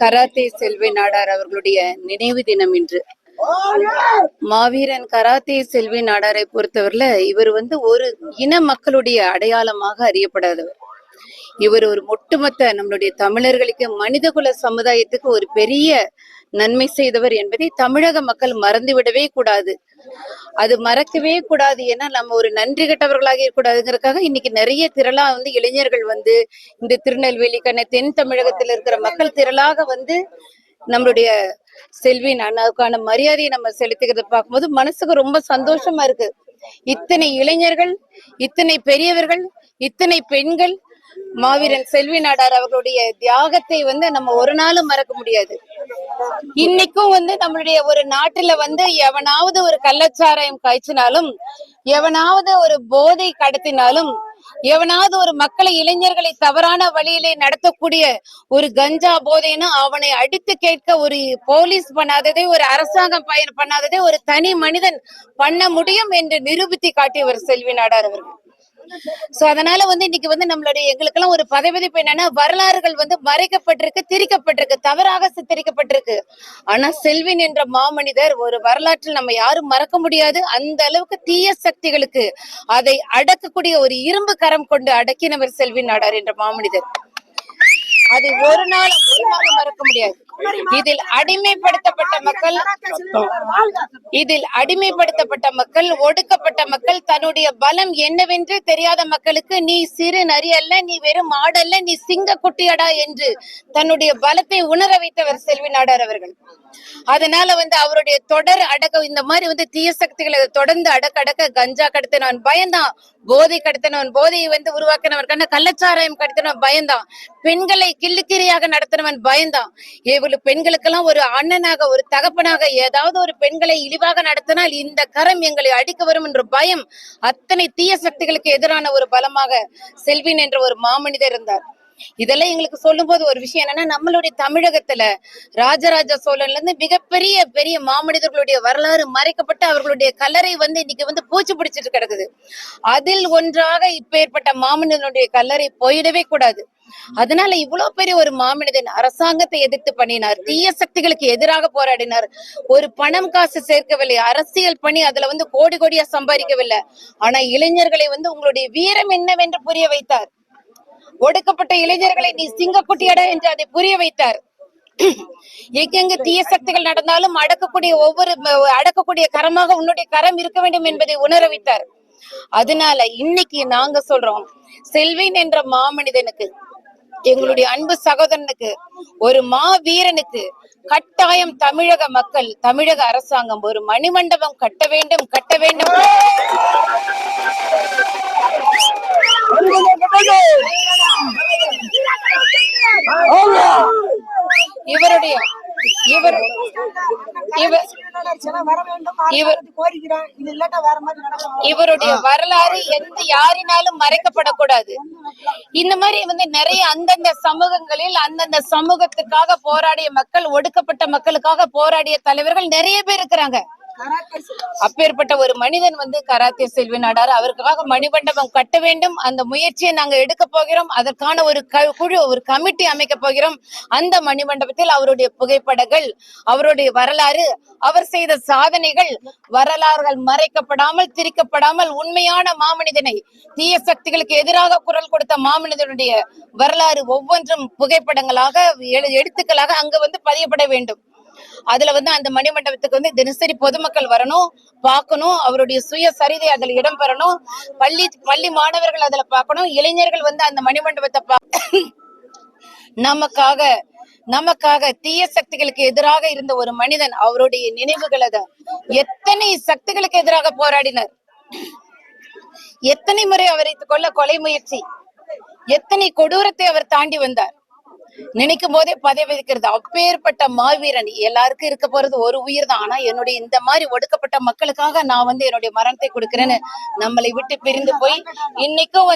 Karate செல்வி நாடார் அவர்களுடைய நினைவு தினம் இன்று. மாவீரன் கராத்தே செல்வி நாடாரை பொறுத்தவரையில இவர் ஒரு இன மக்களுடைய அடையாளமாக அறியப்படாதவர். இவர் ஒரு ஒட்டுமொத்த நம்மளுடைய தமிழர்களுக்கு, மனிதகுல சமுதாயத்துக்கு ஒரு பெரிய நன்மை செய்தவர் என்பதை தமிழக மக்கள் மறந்துவிடவே கூடாது. அது மறக்கவே கூடாது. ஏன்னா நம்ம ஒரு நன்றி கெட்டவர்களாக இருக்கக்கூடாதுங்கிறதுக்காக இன்னைக்கு நிறைய திரளா இளைஞர்கள் இந்த திருநெல்வேலி தென் தமிழகத்தில் இருக்கிற மக்கள் திரளாக நம்மளுடைய செல்வி அண்ணாவுக்கான மரியாதையை நம்ம செலுத்துகிறத பார்க்கும்போது மனசுக்கு ரொம்ப சந்தோஷமா இருக்கு. இத்தனை இளைஞர்கள், இத்தனை பெரியவர்கள், இத்தனை பெண்கள் மாவீரன் செல்வி நாடார் அவர்களுடைய தியாகத்தை நம்ம ஒரு நாளும் மறக்க முடியாது. இன்னைக்கும் நம்மளுடைய ஒரு நாட்டுல எவனாவது ஒரு கள்ளச்சாராயம் காய்ச்சினாலும், எவனாவது ஒரு போதை கடத்தினாலும், எவனாவது ஒரு மக்களை, இளைஞர்களை தவறான வழியிலே நடத்தக்கூடிய ஒரு கஞ்சா போதைன்னு அவனை அடித்து கேட்க ஒரு போலீஸ் பண்ணாததை, ஒரு அரசாங்கம் பண்ணாததை ஒரு தனி மனிதன் பண்ண முடியும் என்று நிரூபித்து காட்டியவர் செல்வி நாடார் அவர்கள். சோ அதனால இன்னைக்கு நம்மளுடைய எங்களுக்கெல்லாம் ஒரு பதவிதிப்பு என்னன்னா, வரலாறுகள் மறைக்கப்பட்டிருக்கு, திரிக்கப்பட்டிருக்கு, தவறாக சித்தரிக்கப்பட்டிருக்கு. ஆனா செல்வின் என்ற மாமனிதர் ஒரு வரலாற்றில் நம்ம யாரும் மறக்க முடியாது. அந்த அளவுக்கு தீய சக்திகளுக்கு அதை அடக்கக்கூடிய ஒரு இரும்பு கரம் கொண்டு அடக்கினவர் செல்வி நாடார் என்ற மாமனிதர். அதை ஒரு நாளும் மறக்க முடியாது. இதில் அடிமைப்படுத்தப்பட்ட மக்கள், ஒடுக்கப்பட்ட மக்கள், தன்னுடைய பலம் என்னவென்று தெரியாத மக்களுக்கு நீ சிறு நரி அல்ல, நீ வெறும் ஆடல்ல, நீ சிங்க குட்டியடா என்று தன்னுடைய பலத்தை உணர வைத்தவர் செல்வி நாடார் அவர்கள். அதனால அவருடைய தொடர் அடக்க இந்த மாதிரி தீய சக்திகளை தொடர்ந்து அடக்க கஞ்சா கடத்தினவன் பயந்தான், போதை கடத்தினவன் போதையை உருவாக்கினவன், கள்ளச்சாராயம் கடத்தினவன் பயந்தான், பெண்களை கிள்ளுக்கிரியாக நடத்தினவன் பயந்தான். இவ்வளவு பெண்களுக்கெல்லாம் ஒரு அண்ணனாக, ஒரு தகப்பனாக ஏதாவது ஒரு பெண்களை இழிவாக நடத்தினால் இந்த கரம் எங்களை அடிக்க வரும் என்ற பயம், அத்தனை தீய சக்திகளுக்கு எதிரான ஒரு பலமாக செல்வின் என்ற ஒரு மாமனிதர் இருந்தார். இதெல்லாம் எங்களுக்கு சொல்லும் போது ஒரு விஷயம் என்னன்னா, நம்மளுடைய தமிழகத்துல ராஜராஜ சோழன்ல இருந்து மிகப்பெரிய மாமனிதர்களுடைய வரலாறு மறைக்கப்பட்டு அவர்களுடைய கல்லறை இன்னைக்கு பூச்சி பிடிச்சிட்டு கிடக்குது. அதில் ஒன்றாக இப்பேற்பட்ட மாமனிதனுடைய கல்லறை போயிடவே கூடாது. அதனால இவ்வளவு பெரிய ஒரு மாமனிதன் அரசாங்கத்தை எதிர்த்து பண்ணினார், தீய சக்திகளுக்கு எதிராக போராடினார். ஒரு பணம் காசு சேர்க்கவில்லை, அரசியல் பண்ணி அதுல கோடி கோடியா சம்பாதிக்கவில்லை. ஆனா இளைஞர்களை உங்களுடைய வீரம் என்னவென்று புரிய வைத்தார். ஒடுக்கப்பட்ட இளைஞர்களை நீ சிங்க குட்டியடா என்று அதை புரிய வைத்தார். எங்கெங்கு தீய சக்திகள் நடந்தாலும் அடக்கக்கூடிய கரமாக உன்னுடைய கரம் இருக்க வேண்டும் என்பதை உணர வைத்தார். அதனால இன்னைக்கு நாங்க சொல்றோம், செல்வின் என்ற மாமனிதனுக்கு, எங்களுடைய அன்பு சகோதரனுக்கு, ஒரு மாவீரனுக்கு கட்டாயம் தமிழக மக்கள், தமிழக அரசாங்கம் ஒரு மணிமண்டபம் கட்ட வேண்டும். இவருடைய வரலாறு யாரினாலும் மறைக்கப்படக்கூடாது. இந்த மாதிரி நிறைய அந்தந்த சமூகங்களில் அந்தந்த சமூகத்துக்காக போராடிய மக்கள், ஒடுக்கப்பட்ட மக்களுக்காக போராடிய தலைவர்கள் நிறைய பேர் இருக்கிறாங்க. அப்பேற்பட்ட ஒரு மனிதன் கராத்தே செல்வி நாடார், அவருக்காக மணிமண்டபம் கட்ட வேண்டும். அந்த முயற்சியை நாங்க எடுக்க போகிறோம். அதற்கான ஒரு குழு, ஒரு கமிட்டி அமைக்க போகிறோம். அந்த மணிமண்டபத்தில் அவருடைய புகைப்படங்கள், அவருடைய வரலாறு, அவர் செய்த சாதனைகள், வரலாறுகள் மறைக்கப்படாமல், திரிக்கப்படாமல் உண்மையான மாமனிதனை, தீய சக்திகளுக்கு எதிராக குரல் கொடுத்த மாமனிதனுடைய வரலாறு ஒவ்வொன்றும் புகைப்படங்களாக, எழுத்துக்களாக அங்கு பதியப்பட வேண்டும். அதுல அந்த மணிமண்டபத்துக்கு தினசரி பொதுமக்கள் வரணும், பார்க்கணும். அவருடைய சுய சரிதை அதுல இடம் பெறணும். பள்ளி மாணவர்கள் அதுல பார்க்கணும். இளைஞர்கள் அந்த மணிமண்டபத்தை நமக்காக தீய சக்திகளுக்கு எதிராக இருந்த ஒரு மனிதன், அவருடைய நினைவுகள் எத்தனை சக்திகளுக்கு எதிராக போராடினர், எத்தனை முறை அவரை கொலை முயற்சி, எத்தனை கொடூரத்தை அவர் தாண்டி வந்தார். நினைக்கும் போதே பதவி இருக்கிறது. அப்பேற்பட்ட மாவீரன். எல்லாருக்கும் இருக்க போறது ஒரு உயிர் தான். ஆனா என்னுடைய இந்த மாதிரி ஒடுக்கப்பட்ட மக்களுக்காக நான் என்னுடைய மரணத்தை கொடுக்கிறேன்னு நம்மளை விட்டு பிரிந்து போய் இன்னைக்கும்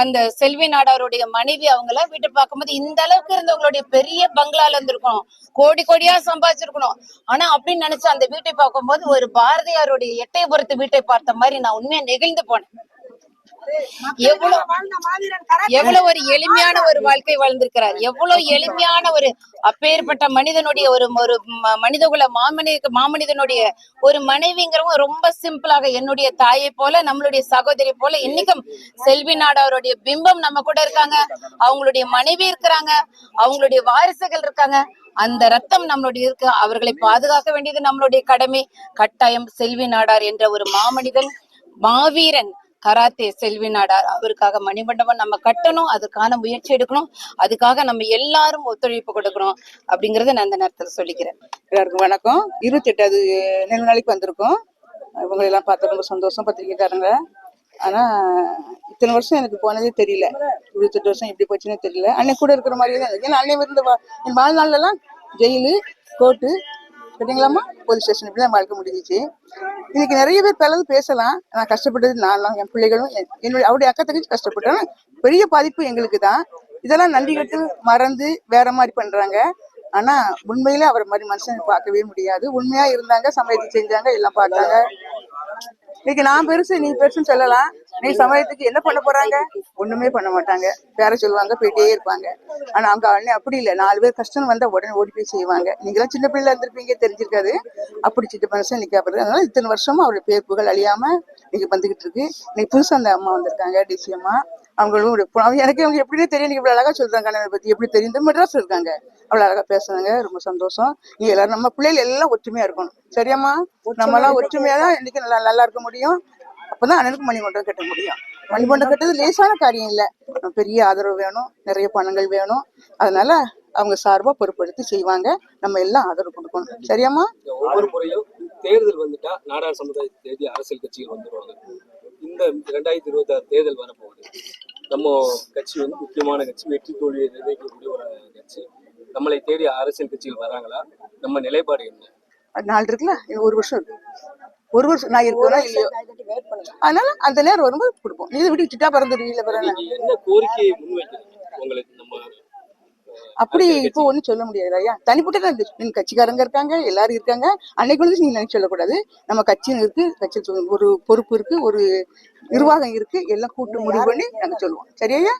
அந்த செல்வி நாடாருடைய மனைவி அவங்கள வீட்டு பார்க்கும்போது இந்த அளவுக்கு இருந்தவங்களுடைய பெரிய பங்களால இருந்திருக்கணும், கோடி கோடியா சம்பாதிச்சிருக்கணும். ஆனா அப்படின்னு நினைச்சு அந்த வீட்டை பார்க்கும்போது ஒரு பாரதியாருடைய எட்டயபுரத்து வீட்டை பார்த்த மாதிரி நான் உண்மையா நெகிழ்ந்து போனேன். எவ்வளவு எவ்வளவு ஒரு எளிமையான ஒரு வாழ்க்கை வாழ்ந்திருக்கிறார். எவ்வளவு எளிமையான ஒரு அப்பேற்பட்ட மனிதனுடைய ஒரு ஒரு மனிதகுல மாமனிதனுடைய ஒரு மனைவிங்கிறவங்க ரொம்ப சிம்பிளாக என்னுடைய தாயை போல நம்மளுடைய சகோதரி போல இன்னைக்கும் செல்வி நாடாருடைய பிம்பம் நம்ம கூட இருக்காங்க. அவங்களுடைய மனைவி இருக்கிறாங்க, அவங்களுடைய வாரிசுகள் இருக்காங்க. அந்த ரத்தம் நம்மளுடைய இருக்கு. அவர்களை பாதுகாக்க வேண்டியது நம்மளுடைய கடமை. கட்டாயம் செல்வி நாடார் என்ற ஒரு மாமனிதன், மாவீரன், கராத்தே செல்வி நாடார், அவருக்காக மணிமண்டபம் நம்ம கட்டணும். அதுக்கான முயற்சி எடுக்கணும். அதுக்காக நம்ம எல்லாரும் ஒத்துழைப்பு கொடுக்கணும் அப்படிங்கறத நான் இந்த நேரத்துல சொல்லிக்கிறேன். எல்லாருக்கும் வணக்கம். 28வது நினைவு நாளைக்கு வந்திருக்கோம். இவங்க எல்லாம் பார்த்து ரொம்ப சந்தோஷம், பத்திரிக்கைக்காரங்க. ஆனா இத்தனை வருஷம் எனக்கு போனதே தெரியல. 28 வருஷம் எப்படி போச்சுன்னே தெரியல. அன்னைக்கு கூட இருக்கிற மாதிரியே தான். ஏன்னா அன்னை இருந்த என் வாழ்நாள்ல எல்லாம் ஜெயிலு, கோர்ட்டு, கேட்டீங்களாமா, போலீஸ் ஸ்டேஷன், இப்படிதான் வாழ்க்கை முடிஞ்சிச்சு. இன்னைக்கு நிறைய பேர் பலது பேசலாம். நான் கஷ்டப்பட்டது நான்லாம், என் பிள்ளைகளும், என்னுடைய அவருடைய அக்கா தங்கச்சி கஷ்டப்பட்டேன். பெரிய பாதிப்பு எங்களுக்கு தான். இதெல்லாம் நன்றி கட்டு மறந்து வேற மாதிரி பண்றாங்க. ஆனா உண்மையிலே அவர் மாதிரி மனுஷன் பார்க்கவே முடியாது. உண்மையா இருந்தாங்க, சமயத்துக்கு செஞ்சாங்க, எல்லாம் பார்த்தாங்க. இன்னைக்கு நான் பெருசு நீ பெருசுன்னு சொல்லலாம். நீ சமயத்துக்கு என்ன பண்ண போறாங்க? ஒண்ணுமே பண்ண மாட்டாங்க. பேர சொல்லுவாங்க, போயிட்டே இருப்பாங்க. ஆனா அவங்க அண்ணன் அப்படி இல்லை. 4 பேர் கஷ்டம் வந்தா உடனே ஓடி போய் செய்வாங்க. நீங்களாம் சின்ன பிள்ளைல இருந்திருப்பீங்க, தெரிஞ்சிருக்காது. அப்படி சின்ன மனுஷன் இன்னைக்கு அப்படி. அதனால இத்தனை வருஷமா அவருடைய பேர் புகழ் அழியாம இன்னைக்கு வந்துகிட்டு இருக்கு. இன்னைக்கு புதுசா அந்த அம்மா வந்திருக்காங்க, டிசி அம்மா. அவங்களும் எனக்கு அவங்க எப்படின்னே தெரியும். நீங்க இவ்வளவு அழகா சொல்றாங்க அண்ணனை பத்தி. எப்படி தெரியும்? மெட்ராஸ் இருக்காங்க, அவ்வளவு அழகா பேசுறாங்க. ரொம்ப சந்தோஷம். நீங்க எல்லாரும் நம்ம பிள்ளைகள் எல்லாம் ஒற்றுமையா இருக்கணும். சரியாம்மா? நம்ம எல்லாம் ஒற்றுமையா தான் இன்னைக்கு நல்லா இருக்க முடியும். அப்பதான் அண்ணனுக்கு மணிமண்டபம் கட்ட முடியும். மணிமண்டபம் கட்டுறது லேசான காரியம் இல்ல. பெரிய ஆதரவு வேணும், நிறைய பணங்கள் வேணும். அதனால அவங்க சார்பா பொறுப்பெடுத்து செய்வாங்க. நம்ம எல்லாம் ஆதரவு கொடுக்கணும். சரியாம்மா? ஒவ்வொரு முறையும் தேர்தல் வந்துட்டா நாடார் சமுதாயத்தை தேடி அரசியல் கட்சிகள் வந்துருவாங்க. இந்த 2026 தேர்தல் வரப்போகுது. நம்ம கட்சி வந்து முக்கியமான கட்சி, வெற்றி தோல்வியை நிர்ணயிக்கக்கூடிய ஒரு கட்சி. நம்மளை தேடி அரசியல் கட்சிகள் வராங்களா? நம்ம நிலைப்பாடு என்ன? 4 இருக்குல்ல, ஒரு வருஷம் இருக்கு. ஒரு வருஷம் நான் இருக்கா இல்லையோ, அதனால அந்த நேரம் வரும்போது கொடுப்போம். நீ விட்டு சிட்டா பறந்துடுவீங்களா? பரவாயில்ல. என்ன கோரிக்கையை முன்வைக்கிறது உங்களுக்கு? நம்ம அப்படி இப்போ ஒண்ணும் சொல்ல முடியாது ஐயா. தனிப்பட்டதான் இந்த கட்சிக்காரங்க இருக்காங்க, எல்லாரும் இருக்காங்க. அன்னைக்கு வந்து நீங்க நினைச்சு சொல்லக்கூடாது. நம்ம கட்சியும் இருக்கு, கட்சி ஒரு பொறுப்பு இருக்கு, ஒரு நிர்வாகம் இருக்கு. எல்லாம் கூட்டு முடிவு பண்ணி நாங்க சொல்லுவோம். சரியா?